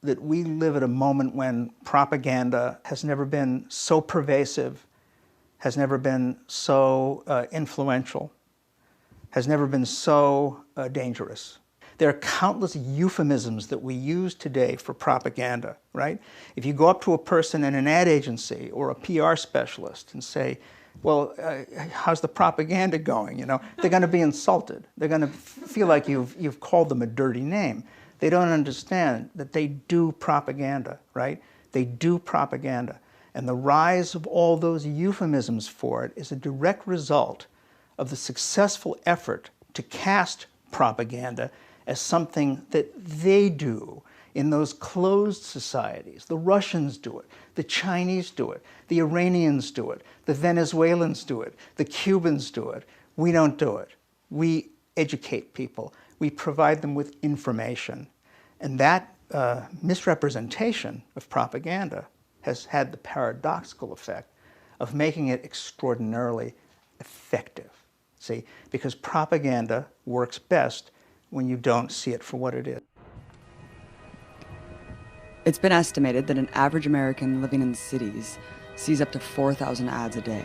that we live at a moment when propaganda has never been so pervasive, has never been so influential, has never been so dangerous. There are countless euphemisms that we use today for propaganda, right? If you go up to a person in an ad agency or a PR specialist and say, well, how's the propaganda going? You know, they're going to be insulted. They're going to feel like you've called them a dirty name. They don't understand that they do propaganda, right? They do propaganda. And the rise of all those euphemisms for it is a direct result of the successful effort to cast propaganda as something that they do in those closed societies. The Russians do it, the Chinese do it, the Iranians do it, the Venezuelans do it, the Cubans do it. We don't do it. We educate people. We provide them with information. And that misrepresentation of propaganda has had the paradoxical effect of making it extraordinarily effective. See, because propaganda works best when you don't see it for what it is. It's been estimated that an average American living in cities sees up to 4,000 ads a day.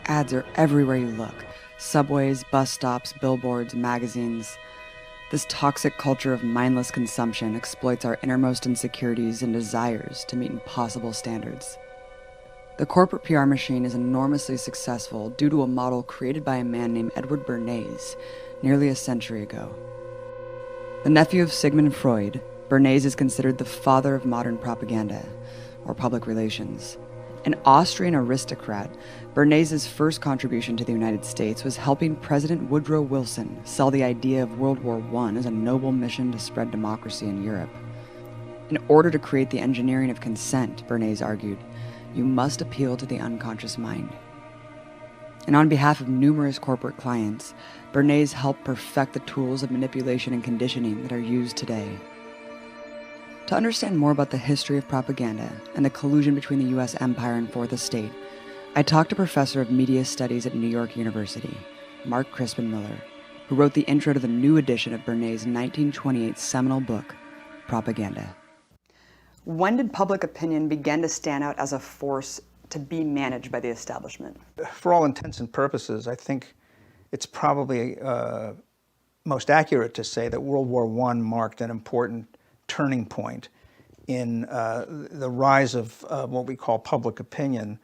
Ads are everywhere you look. Subways, bus stops, billboards, magazines. This toxic culture of mindless consumption exploits our innermost insecurities and desires to meet impossible standards. The corporate PR machine is enormously successful due to a model created by a man named Edward Bernays nearly a century ago. The nephew of Sigmund Freud, Bernays is considered the father of modern propaganda, or public relations. An Austrian aristocrat, Bernays' first contribution to the United States was helping President Woodrow Wilson sell the idea of World War I as a noble mission to spread democracy in Europe. In order to create the engineering of consent, Bernays argued, you must appeal to the unconscious mind. And on behalf of numerous corporate clients, Bernays helped perfect the tools of manipulation and conditioning that are used today. To understand more about the history of propaganda and the collusion between the U.S. empire and Fourth Estate, I talked to Professor of Media Studies at New York University, Mark Crispin Miller, who wrote the intro to the new edition of Bernays' 1928 seminal book, Propaganda. When did public opinion begin to stand out as a force to be managed by the establishment? For all intents and purposes, I think it's probably most accurate to say that World War I marked an important turning point in the rise of what we call public opinion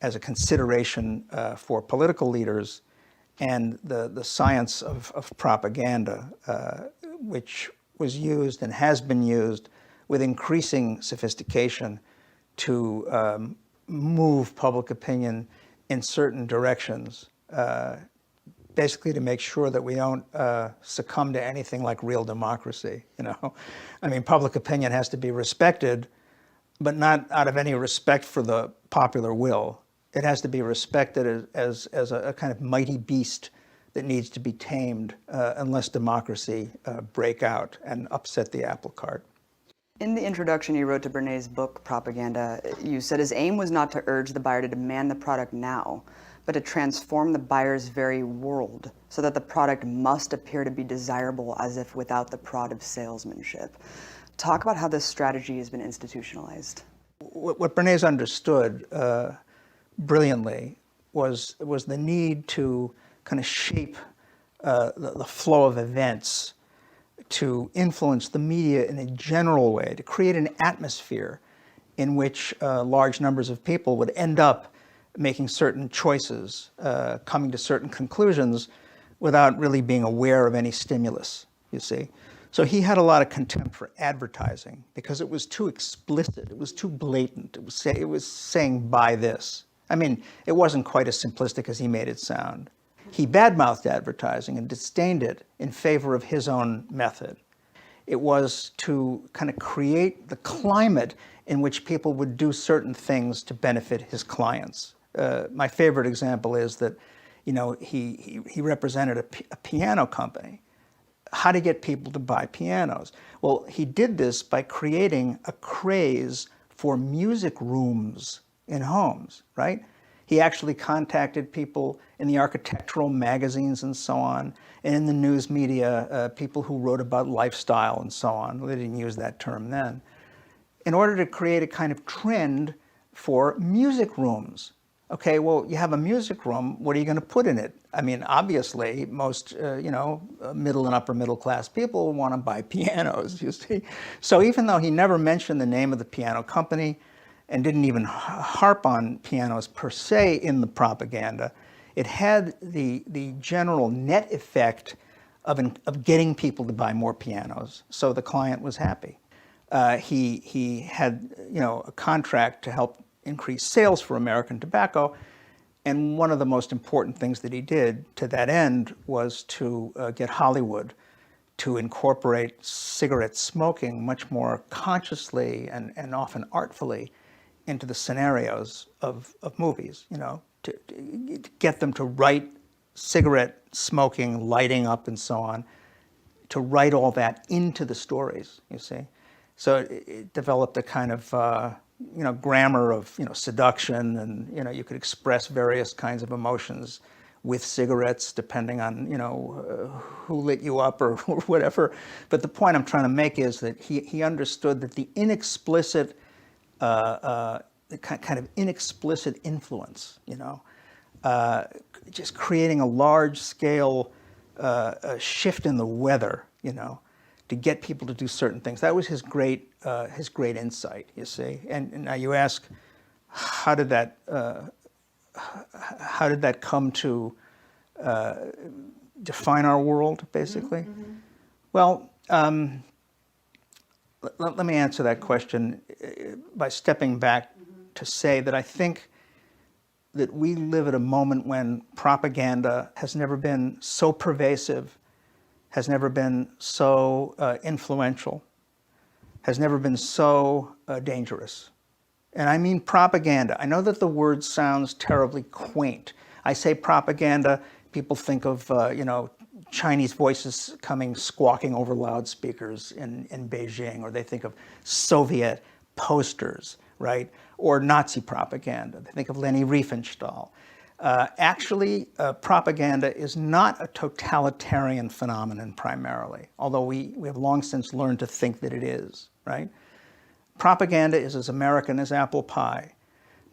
as a consideration for political leaders, and the science of propaganda, which was used and has been used with increasing sophistication to move public opinion in certain directions, basically to make sure that we don't succumb to anything like real democracy. You know, I mean, public opinion has to be respected, but not out of any respect for the popular will. It has to be respected as a kind of mighty beast that needs to be tamed unless democracy break out and upset the apple cart. In the introduction you wrote to Bernays' book, Propaganda, you said his aim was not to urge the buyer to demand the product now, but to transform the buyer's very world so that the product must appear to be desirable as if without the prod of salesmanship. Talk about how this strategy has been institutionalized. What Bernays understood brilliantly was the need to kind of shape the flow of events, to influence the media in a general way, to create an atmosphere in which large numbers of people would end up making certain choices, coming to certain conclusions without really being aware of any stimulus, you see. So he had a lot of contempt for advertising because it was too explicit, it was too blatant, it was saying buy this. I mean, it wasn't quite as simplistic as he made it sound. He badmouthed advertising and disdained it in favor of his own method. It was to kind of create the climate in which people would do certain things to benefit his clients. My favorite example is that, you know, he represented a piano company. How to get people to buy pianos? Well, he did this by creating a craze for music rooms in homes, right? He actually contacted people in the architectural magazines and so on, and in the news media, people who wrote about lifestyle and so on. They didn't use that term then. in order to create a kind of trend for music rooms. Okay, well, you have a music room, what are you going to put in it? I mean, obviously, most, middle and upper middle class people want to buy pianos, you see. So even though he never mentioned the name of the piano company and didn't even harp on pianos per se in the propaganda, it had the general net effect of getting people to buy more pianos, so the client was happy. He had, a contract to help increase sales for American tobacco, and one of the most important things that he did to that end was to get Hollywood to incorporate cigarette smoking much more consciously and often artfully into the scenarios of movies, to get them to write cigarette smoking, lighting up, and so on, to write all that into the stories, you see. So it developed a kind of, grammar of, seduction, and, you could express various kinds of emotions with cigarettes, depending on, who lit you up or whatever. But the point I'm trying to make is that he understood that the inexplicit, kind of inexplicit influence, just creating a large-scale shift in the weather, to get people to do certain things. That was his great insight, you see. And now you ask, how did that come to define our world, basically? Mm-hmm. Well, let me answer that question by stepping back to say that I think that we live at a moment when propaganda has never been so pervasive, has never been so influential, has never been so dangerous. And I mean propaganda. I know that the word sounds terribly quaint. I say propaganda, people think of, Chinese voices coming squawking over loudspeakers in Beijing, or they think of Soviet posters, right? Or Nazi propaganda. They think of Leni Riefenstahl. Actually, propaganda is not a totalitarian phenomenon primarily, although we have long since learned to think that it is, right? Propaganda is as American as apple pie.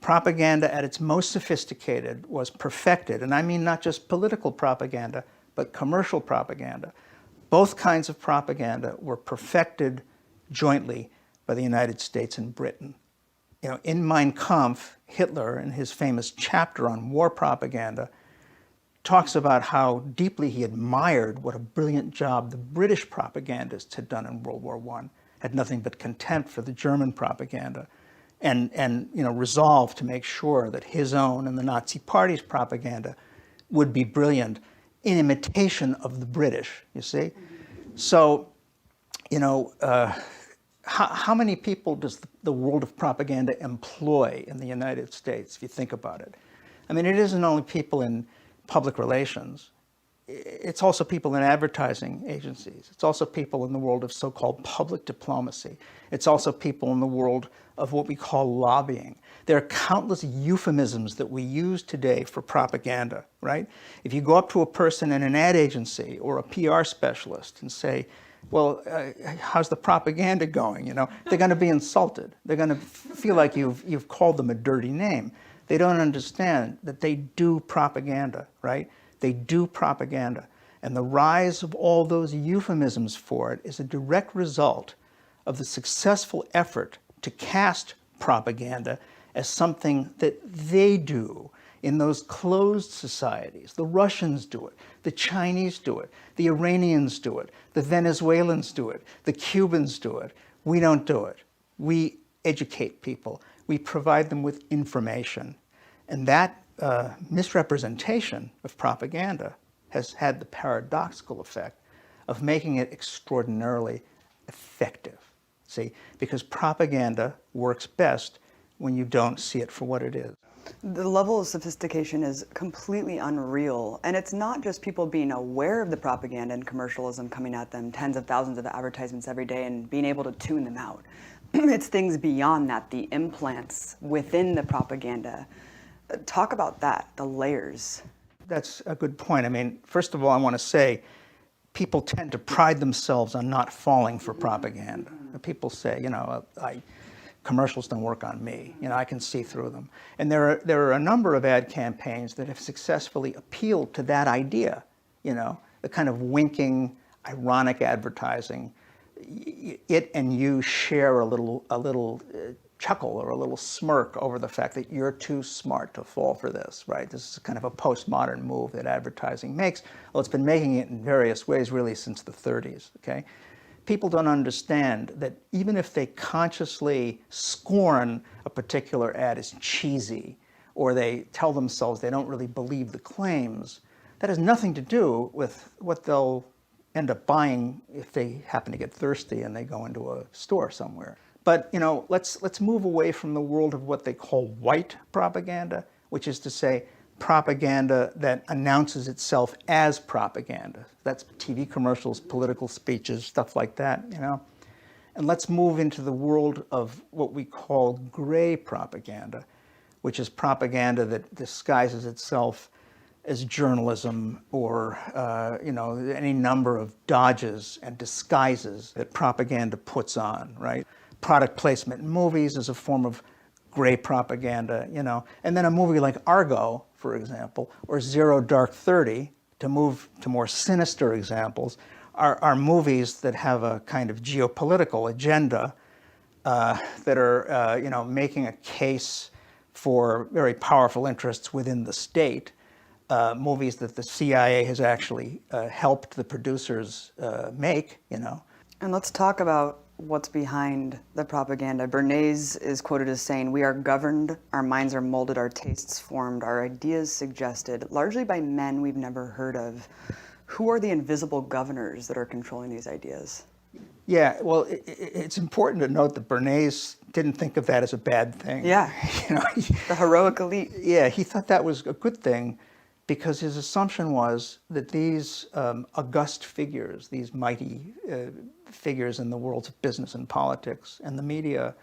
Propaganda at its most sophisticated was perfected, and I mean not just political propaganda, but commercial propaganda. Both kinds of propaganda were perfected jointly by the United States and Britain. In Mein Kampf, Hitler, in his famous chapter on war propaganda, talks about how deeply he admired what a brilliant job the British propagandists had done in World War I, had nothing but contempt for the German propaganda, and resolved to make sure that his own and the Nazi Party's propaganda would be brilliant in imitation of the British, you see? So, how many people does the world of propaganda employ in the United States, if you think about it? I mean, it isn't only people in public relations. It's also people in advertising agencies. It's also people in the world of so-called public diplomacy. It's also people in the world of what we call lobbying. There are countless euphemisms that we use today for propaganda, right? If you go up to a person in an ad agency or a PR specialist and say, well, how's the propaganda going? They're going to be insulted. They're going to feel like you've called them a dirty name. They don't understand that they do propaganda, right? They do propaganda. And the rise of all those euphemisms for it is a direct result of the successful effort to cast propaganda as something that they do in those closed societies. The Russians do it, the Chinese do it, the Iranians do it, the Venezuelans do it, the Cubans do it. We don't do it. We educate people. We provide them with information. And that misrepresentation of propaganda has had the paradoxical effect of making it extraordinarily effective. See, because propaganda works best when you don't see it for what it is. The level of sophistication is completely unreal. And it's not just people being aware of the propaganda and commercialism coming at them, tens of thousands of advertisements every day, and being able to tune them out. It's things beyond that, the implants within the propaganda. Talk about that, the layers. That's a good point. I mean, first of all, I want to say people tend to pride themselves on not falling for propaganda. People say, commercials don't work on me. I can see through them. And there are a number of ad campaigns that have successfully appealed to that idea, the kind of winking, ironic advertising. It and you share a little chuckle or a little smirk over the fact that you're too smart to fall for this, right? This is kind of a postmodern move that advertising makes. Well, it's been making it in various ways really since the 30s, okay? People don't understand that even if they consciously scorn a particular ad as cheesy, or they tell themselves they don't really believe the claims, that has nothing to do with what they'll end up buying if they happen to get thirsty and they go into a store somewhere. But let's move away from the world of what they call white propaganda, which is to say propaganda that announces itself as propaganda. That's TV commercials, political speeches, stuff like that, And let's move into the world of what we call gray propaganda, which is propaganda that disguises itself as journalism or any number of dodges and disguises that propaganda puts on, right? Product placement in movies is a form of gray propaganda, And then a movie like Argo, for example, or Zero Dark 30, to move to more sinister examples, are movies that have a kind of geopolitical agenda that are, making a case for very powerful interests within the state. Movies that the CIA has actually helped the producers make, And let's talk about what's behind the propaganda. Bernays is quoted as saying, "We are governed, our minds are molded, our tastes formed, our ideas suggested, largely by men we've never heard of." Who are the invisible governors that are controlling these ideas? Yeah, well, it's important to note that Bernays didn't think of that as a bad thing. Yeah, the heroic elite. Yeah, he thought that was a good thing because his assumption was that these august figures, these mighty figures in the worlds of business and politics and the media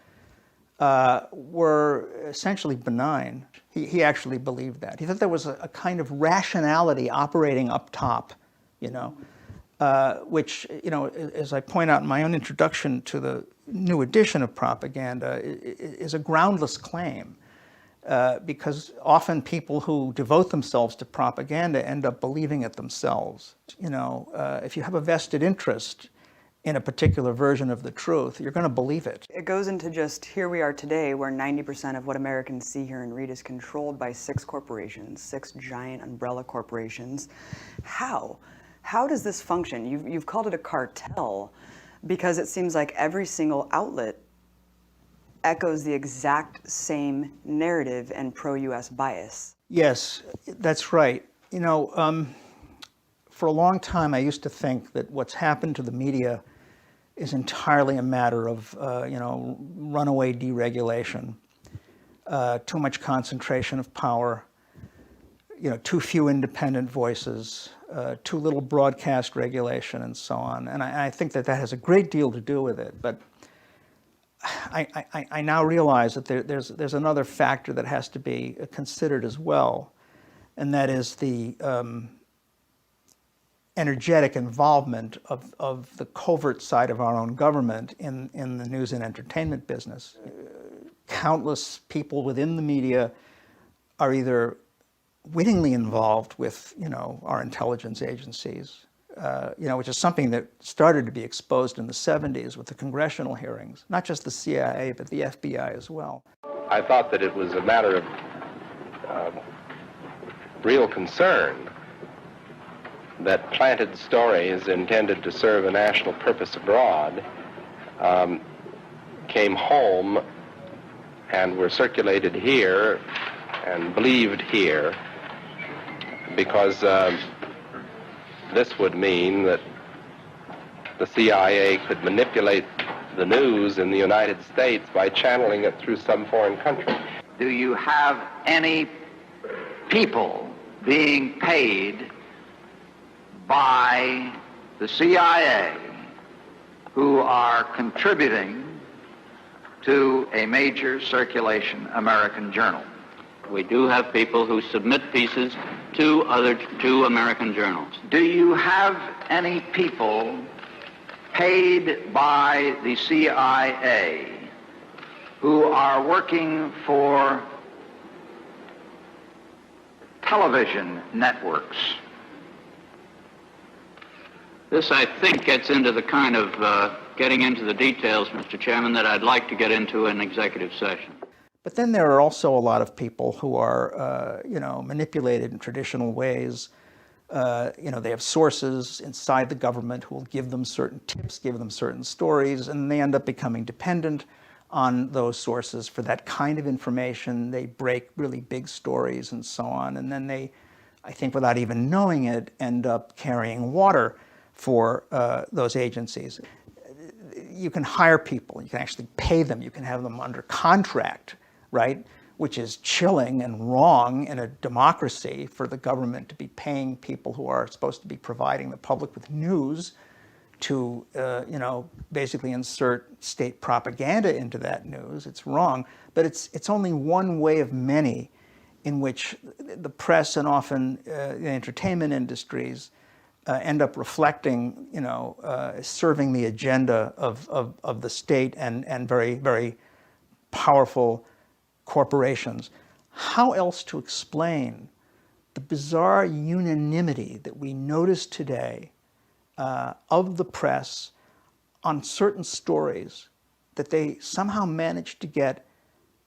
were essentially benign. He actually believed that. He thought there was a kind of rationality operating up top, which, as I point out in my own introduction to the new edition of propaganda, is a groundless claim. Because often people who devote themselves to propaganda end up believing it themselves. If you have a vested interest in a particular version of the truth, you're going to believe it. It goes into just here we are today, where 90% of what Americans see, hear, and read is controlled by 6 corporations, 6 giant umbrella corporations. How? How does this function? You've called it a cartel because it seems like every single outlet echoes the exact same narrative and pro-U.S. bias. Yes, that's right. For a long time, I used to think that what's happened to the media is entirely a matter of, runaway deregulation, too much concentration of power, too few independent voices, too little broadcast regulation, and so on. And I think that has a great deal to do with it. But I now realize that there's another factor that has to be considered as well, and that is the energetic involvement of the covert side of our own government in the news and entertainment business. Countless people within the media are either wittingly involved with, our intelligence agencies, which is something that started to be exposed in the 70s with the congressional hearings, not just the CIA, but the FBI as well. I thought that it was a matter of real concern that planted stories intended to serve a national purpose abroad came home and were circulated here and believed here, because this would mean that the CIA could manipulate the news in the United States by channeling it through some foreign country. Do you have any people being paid by the CIA who are contributing to a major circulation American journal? We do have people who submit pieces to American journals. Do you have any people paid by the CIA who are working for television networks. This, I think, gets into the kind of getting into the details, Mr. Chairman, that I'd like to get into in executive session. But then there are also a lot of people who are, manipulated in traditional ways. They have sources inside the government who will give them certain tips, give them certain stories, and they end up becoming dependent on those sources for that kind of information. They break really big stories and so on, and then they, I think without even knowing it, end up carrying water for those agencies. You can hire people, you can actually pay them, you can have them under contract, right? Which is chilling and wrong in a democracy for the government to be paying people who are supposed to be providing the public with news to, basically insert state propaganda into that news. It's wrong, but it's only one way of many in which the press and often the entertainment industries end up reflecting, serving the agenda of the state and very, very powerful corporations. How else to explain the bizarre unanimity that we notice today of the press on certain stories that they somehow managed to get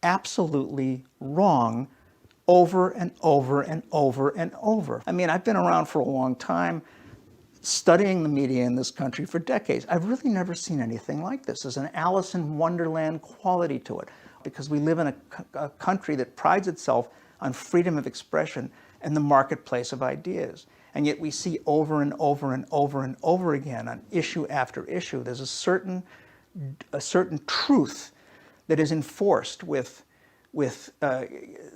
absolutely wrong over and over and over and over? I mean, I've been around for a long time, studying the media in this country for decades. I've really never seen anything like this. There's an Alice in Wonderland quality to it, because we live in a country that prides itself on freedom of expression and the marketplace of ideas. And yet we see over and over and over and over again on issue after issue, there's a certain truth that is enforced with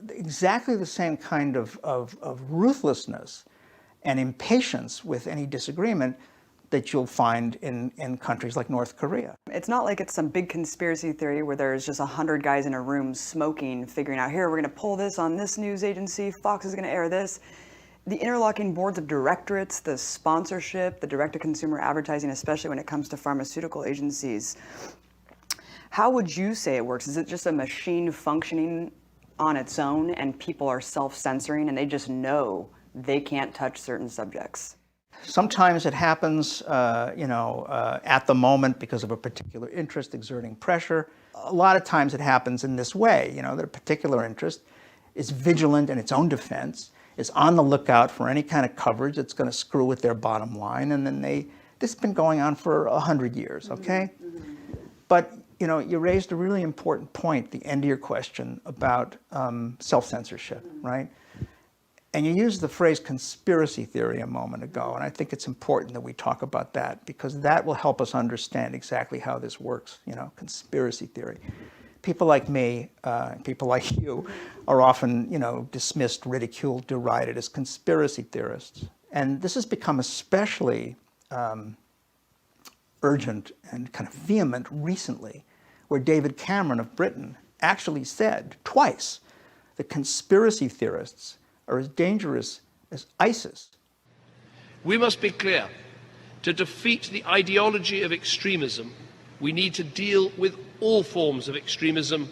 exactly the same kind of ruthlessness and impatience with any disagreement that you'll find in countries like North Korea. It's not like it's some big conspiracy theory where there's just 100 guys in a room smoking, figuring out, here, we're going to pull this on this news agency, Fox is going to air this. The interlocking boards of directorates, the sponsorship, the direct-to-consumer advertising, especially when it comes to pharmaceutical agencies. How would you say it works? Is it just a machine functioning on its own and people are self-censoring and they just know they can't touch certain subjects? Sometimes it happens, at the moment because of a particular interest exerting pressure. A lot of times it happens in this way, that a particular interest is vigilant in its own defense, is on the lookout for any kind of coverage that's going to screw with their bottom line, and then this has been going on for 100 years, okay? Mm-hmm. But, you raised a really important point, the end of your question, about self-censorship, right? And you used the phrase conspiracy theory a moment ago, and I think it's important that we talk about that because that will help us understand exactly how this works, conspiracy theory. People like me, people like you, are often, dismissed, ridiculed, derided as conspiracy theorists. And this has become especially urgent and kind of vehement recently, where David Cameron of Britain actually said twice that conspiracy theorists are as dangerous as ISIS. We must be clear. To defeat the ideology of extremism, we need to deal with all forms of extremism,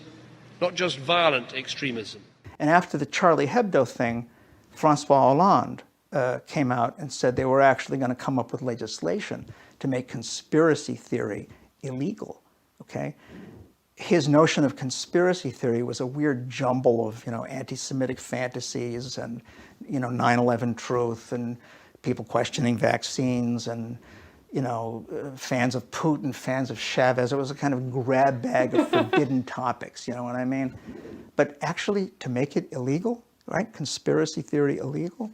not just violent extremism. And after the Charlie Hebdo thing, Francois Hollande came out and said they were actually going to come up with legislation to make conspiracy theory illegal, okay? His notion of conspiracy theory was a weird jumble of, anti-Semitic fantasies and, 9/11 truth and people questioning vaccines and, fans of Putin, fans of Chavez. It was a kind of grab bag of forbidden topics, you know what I mean? But actually to make it illegal, right? Conspiracy theory illegal?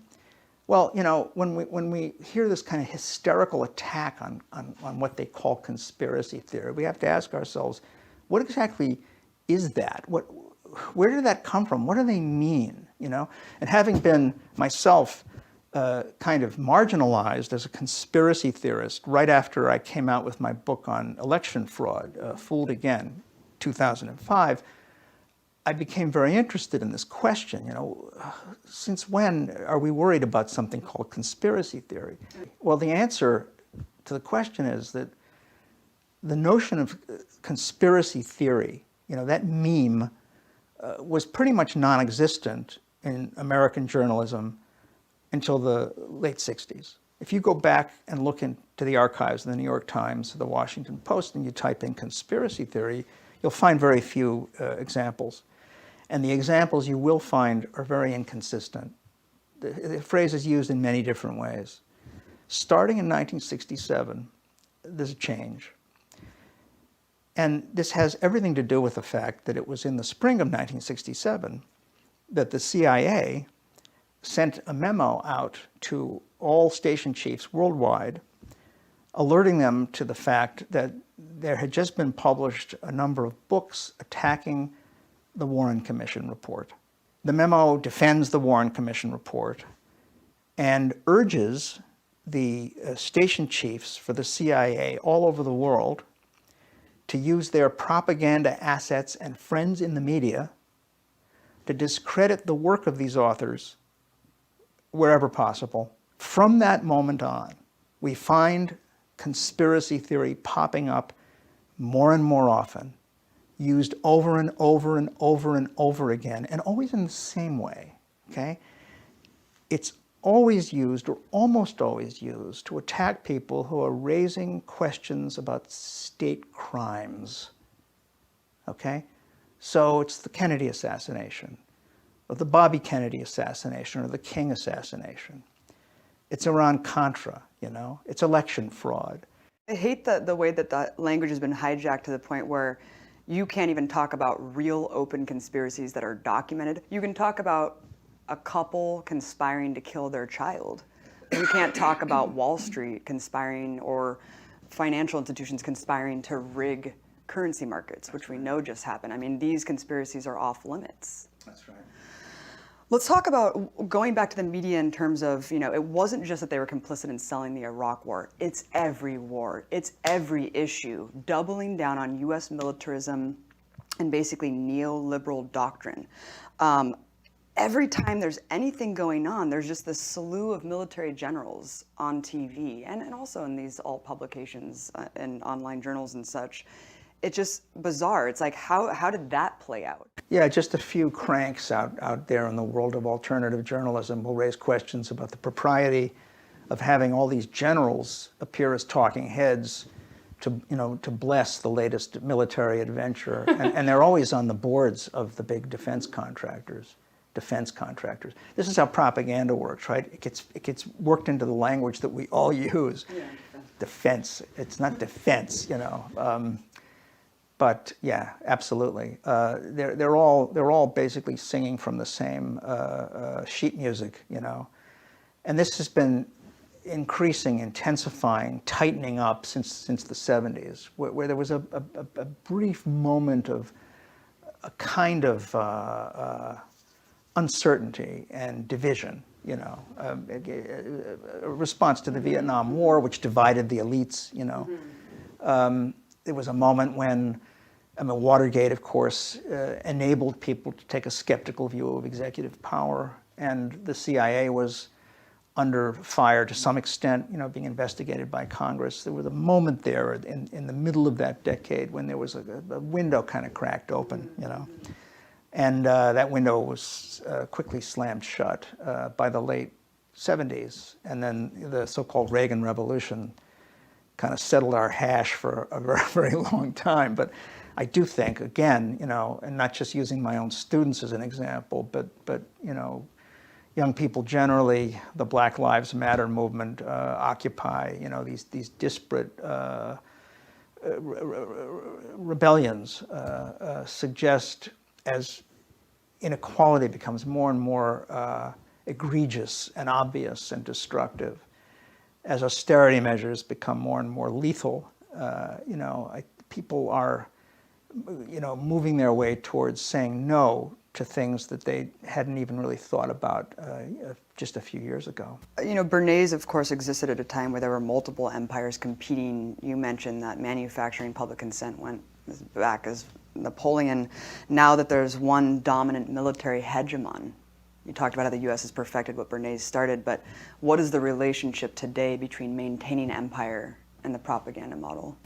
Well, when we hear this kind of hysterical attack on what they call conspiracy theory, we have to ask ourselves, what exactly is that? Where did that come from? What do they mean? And having been myself kind of marginalized as a conspiracy theorist right after I came out with my book on election fraud, Fooled Again, 2005, I became very interested in this question. Since when are we worried about something called conspiracy theory? Well, the answer to the question is that the notion of conspiracy theory That meme was pretty much non-existent in American journalism until the late 60s. If you go back and look into the archives of the New York Times or the Washington Post and you type in conspiracy theory, you'll find very few examples. And the examples you will find are very inconsistent. The phrase is used in many different ways. Starting in 1967, there's a change. And this has everything to do with the fact that it was in the spring of 1967 that the CIA sent a memo out to all station chiefs worldwide, alerting them to the fact that there had just been published a number of books attacking the Warren Commission report. The memo defends the Warren Commission report and urges the station chiefs for the CIA all over the world to use their propaganda assets and friends in the media to discredit the work of these authors wherever possible. From that moment on, we find conspiracy theory popping up more and more often, used over and over and over and over again, and always in the same way, okay? It's always used, or almost always used, to attack people who are raising questions about state crimes, okay? So it's the Kennedy assassination, or the Bobby Kennedy assassination, or the King assassination. It's Iran-Contra, it's election fraud. I hate the way that that language has been hijacked to the point where you can't even talk about real open conspiracies that are documented. You can talk about a couple conspiring to kill their child. You can't talk about Wall Street conspiring or financial institutions conspiring to rig currency markets, which we know just happened. I mean, these conspiracies are off limits. That's right. Let's talk about going back to the media in terms of, it wasn't just that they were complicit in selling the Iraq War. It's every war. It's every issue. Doubling down on U.S. militarism and basically neoliberal doctrine. Every time there's anything going on, there's just this slew of military generals on TV and also in these alt publications and online journals and such. It's just bizarre. It's like, how did that play out? Yeah, just a few cranks out there in the world of alternative journalism will raise questions about the propriety of having all these generals appear as talking heads to bless the latest military adventure. And they're always on the boards of the big defense contractors. This is how propaganda works, right? It gets worked into the language that we all use. Yeah, defense. It's not defense, But yeah, absolutely. They're all basically singing from the same sheet music, And this has been increasing, intensifying, tightening up since the 70s, where there was a brief moment of a kind of uncertainty and division, a response to the Vietnam War, which divided the elites, There was a moment when, Watergate, of course, enabled people to take a skeptical view of executive power, and the CIA was under fire to some extent, being investigated by Congress. There was a moment there in the middle of that decade when there was a window kind of cracked open, And that window was quickly slammed shut by the late 70s. And then the so-called Reagan Revolution kind of settled our hash for a very, very long time. But I do think, again, and not just using my own students as an example, but young people generally, the Black Lives Matter movement, Occupy, these disparate rebellions suggest as inequality becomes more and more egregious and obvious and destructive, as austerity measures become more and more lethal, people are, moving their way towards saying no to things that they hadn't even really thought about just a few years ago. Bernays, of course, existed at a time where there were multiple empires competing. You mentioned that manufacturing public consent went as back as Napoleon. Now that there's one dominant military hegemon, you talked about how the U.S. has perfected what Bernays started, but what is the relationship today between maintaining empire and the propaganda model?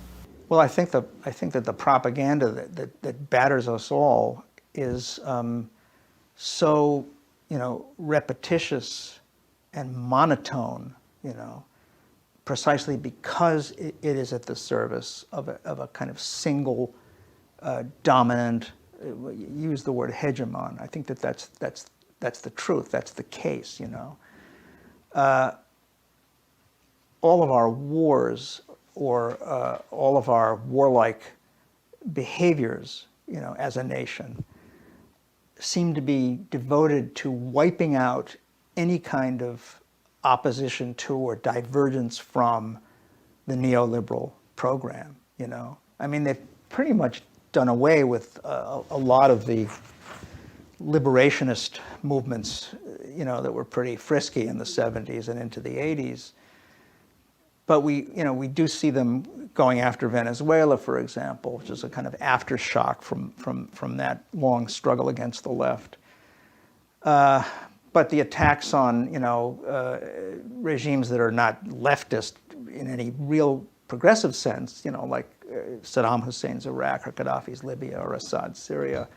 Well, I think that the propaganda that batters us all is so, repetitious and monotone, precisely because it is at the service of a kind of single dominant. Use the word hegemon. I think that's the truth. That's the case. All of our wars or all of our warlike behaviors, as a nation, seem to be devoted to wiping out any kind of opposition to or divergence from the neoliberal program. I mean, they've pretty much done away with a lot of the liberationist movements, that were pretty frisky in the 70s and into the 80s. But we do see them going after Venezuela, for example, which is a kind of aftershock from that long struggle against the left. But the attacks on regimes that are not leftist in any real progressive sense, like Saddam Hussein's Iraq or Gaddafi's Libya or Assad's Syria,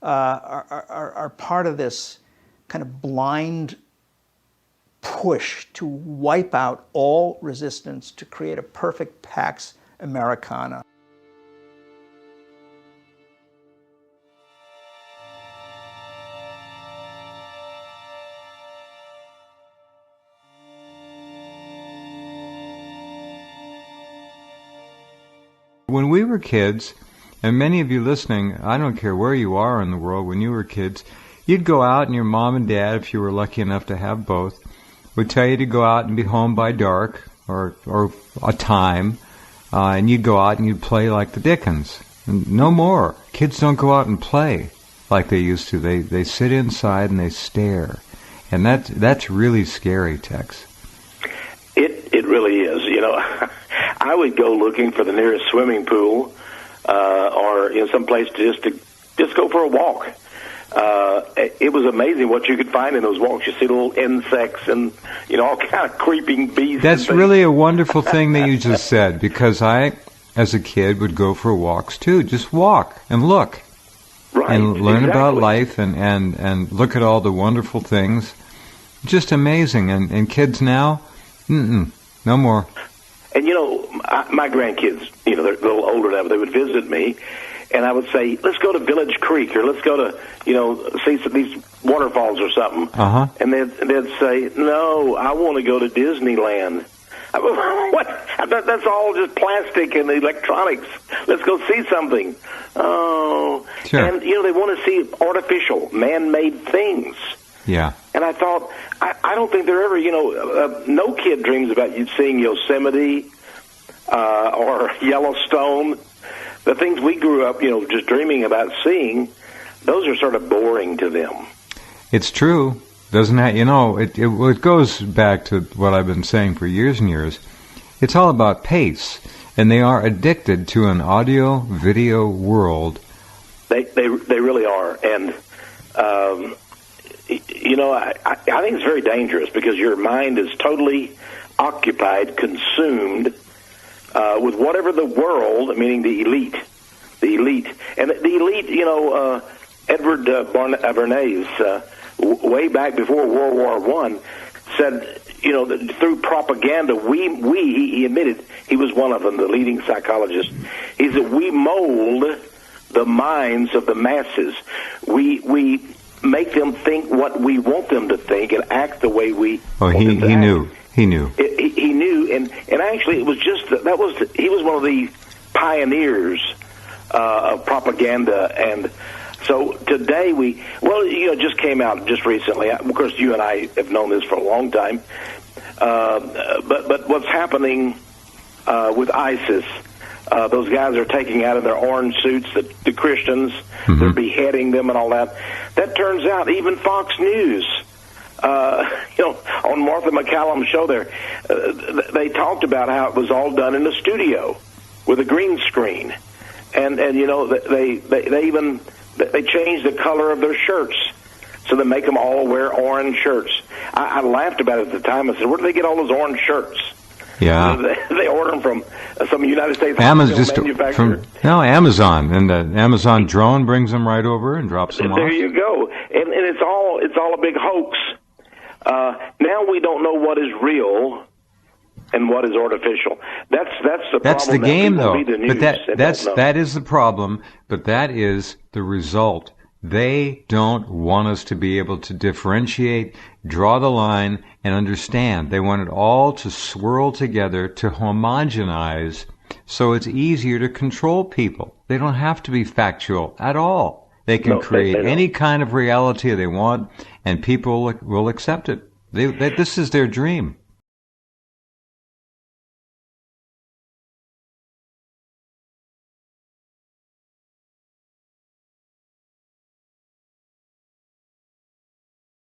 are part of this kind of blind push to wipe out all resistance to create a perfect Pax Americana. When we were kids, and many of you listening, I don't care where you are in the world, when you were kids, you'd go out and your mom and dad, if you were lucky enough to have both, would tell you to go out and be home by dark or a time, and you'd go out and you'd play like the dickens. And no more. Kids don't go out and play like they used to. They sit inside and they stare. And that's really scary, Tex. It really is. I would go looking for the nearest swimming pool or some place to just go for a walk. It was amazing what you could find in those walks. You see little insects and, all kind of creeping beasts. That's really a wonderful thing that you just said, because I, as a kid, would go for walks too. Just walk and look. Right, and learn exactly. about life and look at all the wonderful things. Just amazing. And kids now, no more. And, my grandkids, they're a little older now, but they would visit me. And I would say, let's go to Village Creek, or let's go to, see some, these waterfalls or something. Uh-huh. And they'd say, no, I want to go to Disneyland. What? That's all just plastic and electronics. Let's go see something. Oh. Sure. And, they want to see artificial, man-made things. Yeah. And I thought, I don't think they're ever, no kid dreams about seeing Yosemite or Yellowstone. The things we grew up, just dreaming about seeing, those are sort of boring to them. It's true. Doesn't that, it goes back to what I've been saying for years and years. It's all about pace, and they are addicted to an audio-video world. They really are, and I think it's very dangerous because your mind is totally occupied, consumed with whatever the world, meaning the elite, and the elite. Edward Bernays, way back before World War I, said, that through propaganda, he admitted he was one of them, the leading psychologist. He said we mold the minds of the masses. We make them think what we want them to think and act the way we. Oh, he knew. He knew. He knew, and actually, it was just he was one of the pioneers of propaganda, and so today it just came out just recently. Of course, you and I have known this for a long time, but what's happening with ISIS? Those guys are taking out in their orange suits the Christians. Mm-hmm. They're beheading them and all that. That turns out even Fox News. On Martha McCallum's show there, they talked about how it was all done in a studio with a green screen, and they changed the color of their shirts so they make them all wear orange shirts. I laughed about it at the time. I said, where do they get all those orange shirts? Yeah. They order them from some United States Amazon, manufacturer. and the Amazon drone brings them right over and drops them off. There you go. And it's all a big hoax. Now we don't know what is real and what is artificial. That's the problem. That's the game, though. But that is the problem. But that is the result. They don't want us to be able to differentiate, draw the line, and understand. They want it all to swirl together, to homogenize, so it's easier to control people. They don't have to be factual at all. They can create any kind of reality they want, and people will accept it. This is their dream.